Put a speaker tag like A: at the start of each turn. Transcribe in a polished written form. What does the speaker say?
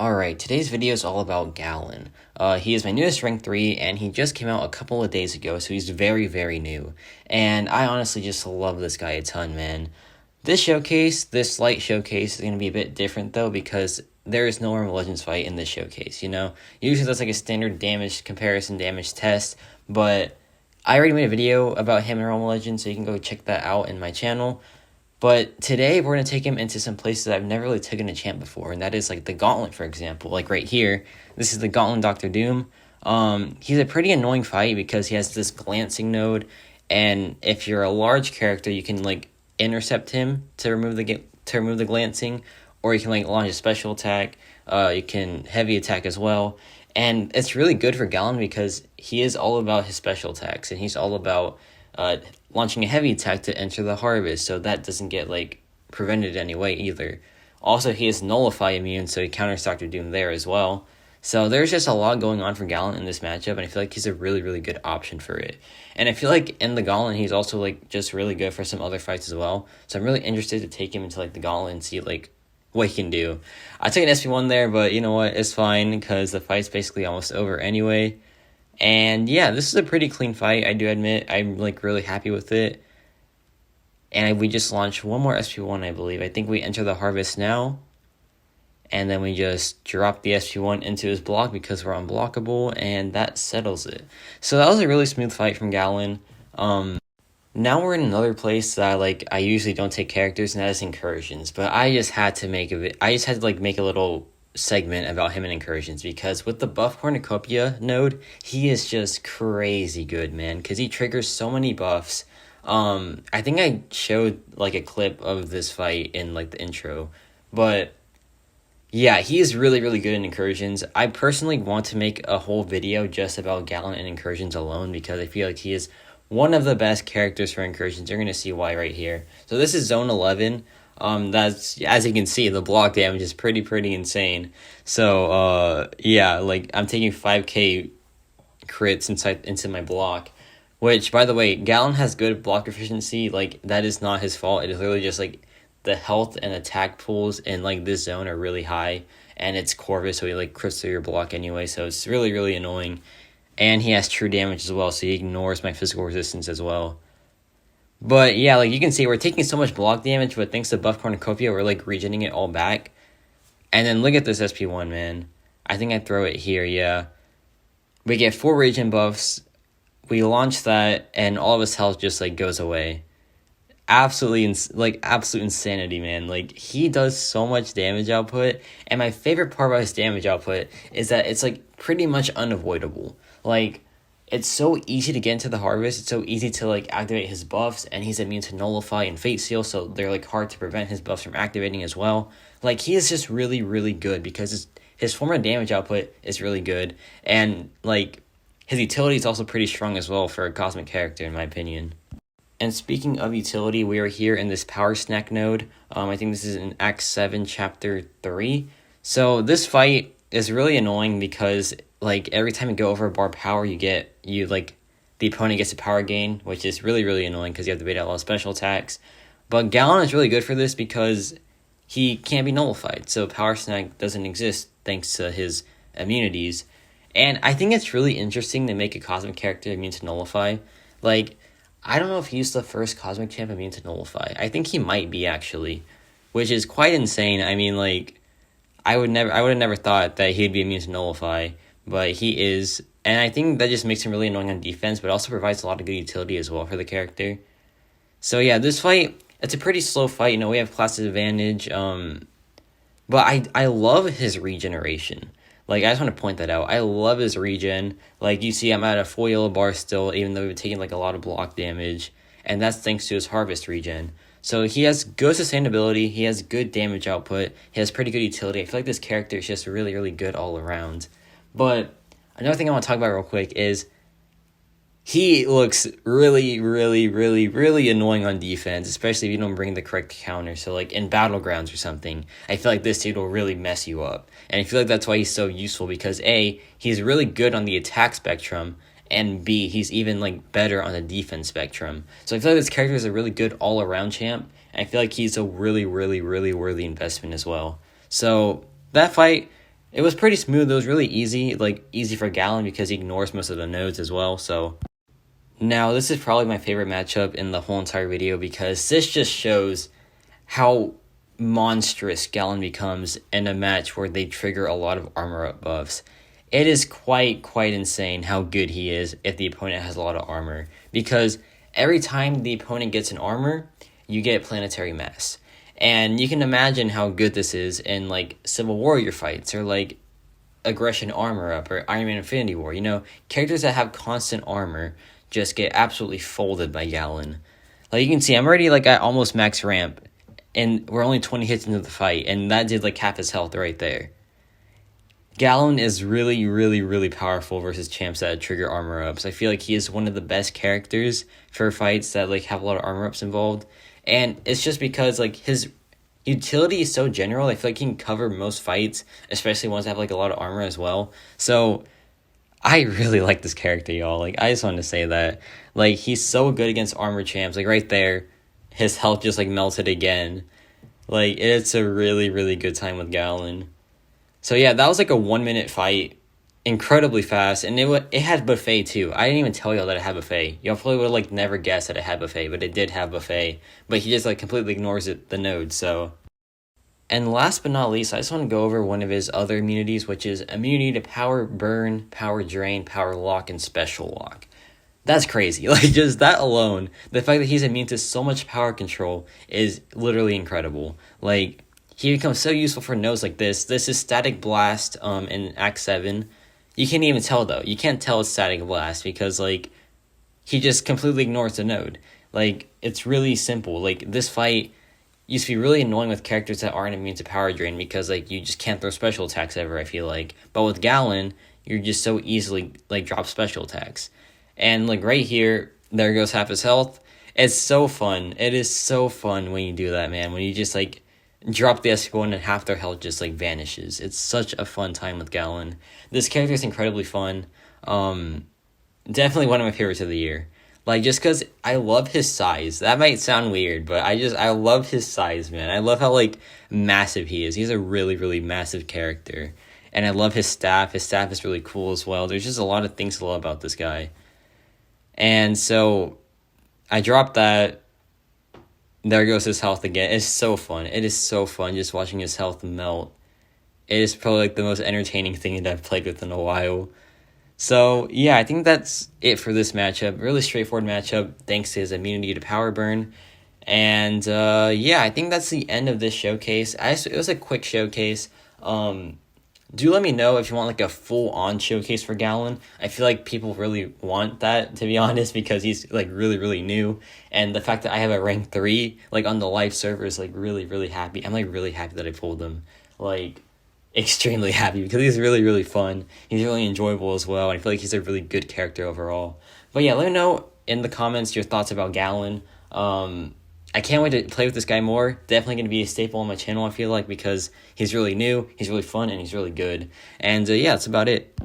A: Alright, today's video is all about Galan. He is my newest rank 3, and he just came out a couple of days ago, so he's very, very new. And I honestly just love this guy a ton, man. This light showcase, is going to be a bit different, though, because there is no Realm Legends fight in this showcase, you know? Usually that's like a standard damage comparison, damage test, but I already made a video about him in Realm Legends, so you can go check that out in my channel. But today we're going to take him into some places I've never really taken a champ before, and that is like the Gauntlet, for example. Like right here, this is the Gauntlet Dr. Doom. He's a pretty annoying fight because he has this glancing node, and if you're a large character, you can like intercept him to remove the glancing, or you can like launch a special attack. You can heavy attack as well, and it's really good for Galan because he is all about his special attacks, and he's all about launching a heavy attack to enter the harvest, so that doesn't get like prevented anyway either. Also, he is nullify immune, so he counters Dr. Doom there as well. So there's just a lot going on for Galan in this matchup, and I feel like he's a really, really good option for it. And I feel like in the Gauntlet, he's also like just really good for some other fights as well. So I'm really interested to take him into like the Gauntlet and see like what he can do. I took an SP1 there, but you know what, it's fine because the fight's basically almost over anyway. And yeah, this is a pretty clean fight, I do admit. I'm like really happy with it. And we just launched one more SP1, I believe. I think we enter the harvest now. And then we just drop the SP1 into his block because we're unblockable, and that settles it. So that was a really smooth fight from Galan. Now we're in another place that I usually don't take characters, and that is Incursions. But I just had to make a little segment about him in Incursions, because with the buff cornucopia node, he is just crazy good, man, because he triggers so many buffs. I think I showed like a clip of this fight in like the intro, but yeah, he is really, really good in Incursions. I personally want to make a whole video just about Galan and Incursions alone, because I feel like he is one of the best characters for Incursions. You're going to see why right here. So this is zone 11. That's, as you can see, the block damage is pretty insane. So, yeah, like, I'm taking 5k crits into my block, which, by the way, Galan has good block efficiency. Like, that is not his fault. It is literally just, like, the health and attack pools in, like, this zone are really high, and it's Corvus, so he, like, crits through your block anyway, so it's really, really annoying. And he has true damage as well, so he ignores my physical resistance as well. But yeah, like you can see, we're taking so much block damage, but thanks to buff cornucopia, we're like regenerating it all back. And then look at this SP1, man. I think I throw it here, yeah. We get 4 regen buffs, we launch that, and all of his health just like goes away. Absolute insanity, man. Like, he does so much damage output, and my favorite part about his damage output is that it's like pretty much unavoidable. Like, it's so easy to get into the harvest, it's so easy to like activate his buffs, and he's immune to nullify and fate seal, so they're like hard to prevent his buffs from activating as well. Like, he is just really, really good because his form of damage output is really good, and like his utility is also pretty strong as well for a cosmic character, in my opinion. And speaking of utility, we are here in this power snack node. I think this is in Act 7, Chapter 3. So this fight is really annoying because like every time you go over a bar power, the opponent gets a power gain, which is really, really annoying because you have to bait out a lot of special attacks. But Galan is really good for this because he can't be nullified, so power snack doesn't exist thanks to his immunities. And I think it's really interesting to make a cosmic character immune to nullify. Like, I don't know if he's the first cosmic champ immune to nullify. I think he might be, actually, which is quite insane. I mean, like, I would have never thought that he'd be immune to nullify, but he is, and I think that just makes him really annoying on defense, but also provides a lot of good utility as well for the character. So yeah, this fight, it's a pretty slow fight. You know, we have class advantage, but I love his regeneration. Like, I just want to point that out. I love his regen. Like, you see, I'm at a full yellow bar still, even though we've taken, like, a lot of block damage. And that's thanks to his harvest regen. So he has good sustainability. He has good damage output. He has pretty good utility. I feel like this character is just really, really good all around. But another thing I want to talk about real quick is he looks really, really, really, really annoying on defense, especially if you don't bring the correct counter. So, like, in Battlegrounds or something, I feel like this dude will really mess you up. And I feel like that's why he's so useful, because A, he's really good on the attack spectrum, and B, he's even, like, better on the defense spectrum. So I feel like this character is a really good all-around champ, and I feel like he's a really, really, really worthy investment as well. So that fight, it was pretty smooth. It was really easy, like easy for Galan because he ignores most of the nodes as well. So now this is probably my favorite matchup in the whole entire video because this just shows how monstrous Galan becomes in a match where they trigger a lot of armor up buffs. It is quite insane how good he is if the opponent has a lot of armor, because every time the opponent gets an armor, you get planetary mass. And you can imagine how good this is in like Civil Warrior fights or like Aggression Armor Up or Iron Man Infinity War. You know, characters that have constant armor just get absolutely folded by Galan. Like you can see, I'm already like at almost max ramp, and we're only 20 hits into the fight, and that did like half his health right there. Galan is really powerful versus champs that trigger armor ups. I feel like he is one of the best characters for fights that like have a lot of armor ups involved. And it's just because like his utility is so general. I feel like he can cover most fights, especially ones that have like a lot of armor as well. So I really like this character, y'all. Like I just wanted to say that. Like he's so good against armor champs. Like right there, his health just like melted again. Like it's a really good time with Galan. So yeah, that was like a 1 minute fight, incredibly fast, and it had buffet too. I didn't even tell y'all that it had buffet. Y'all probably would have like never guessed that it had buffet, but it did have buffet. But he just like completely ignores the node. So, and last but not least, I just want to go over one of his other immunities, which is immunity to power burn, power drain, power lock, and special lock. That's crazy. Like just that alone, the fact that he's immune to so much power control is literally incredible. Like he becomes so useful for nodes like this. This is Static Blast in Act 7. You can't even tell though. You can't tell it's Static Blast because like he just completely ignores the node. Like it's really simple. Like this fight used to be really annoying with characters that aren't immune to power drain because like you just can't throw special attacks ever, I feel like. But with Galan, you're just so easily like drop special attacks. And like right here, there goes half his health. It's so fun. It is so fun when you do that, man. When you just like drop the S1 and half their health just like vanishes. It's such a fun time with Galan. This character is incredibly fun. Definitely one of my favorites of the year. Like just because I love his size. That might sound weird, but I love his size, man. I love how like massive he is. He's a really massive character. And I love his staff. His staff is really cool as well. There's just a lot of things to love about this guy. And so I dropped that. There goes his health again. It's so fun. It is so fun just watching his health melt. It is probably like the most entertaining thing that I've played with in a while. So yeah, I think that's it for this matchup. Really straightforward matchup thanks to his immunity to power burn. And yeah, I think that's the end of this showcase. It was a quick showcase. Do let me know if you want like a full-on showcase for Galan. I feel like people really want that, to be honest, because he's like really new. And the fact that I have a rank 3 like on the live server is like really happy. I'm like really happy that I pulled him. Like extremely happy because he's really fun. He's really enjoyable as well. I feel like he's a really good character overall. But yeah, let me know in the comments your thoughts about Galan. I can't wait to play with this guy more. Definitely going to be a staple on my channel, I feel like, because he's really new, he's really fun, and he's really good. And yeah, that's about it.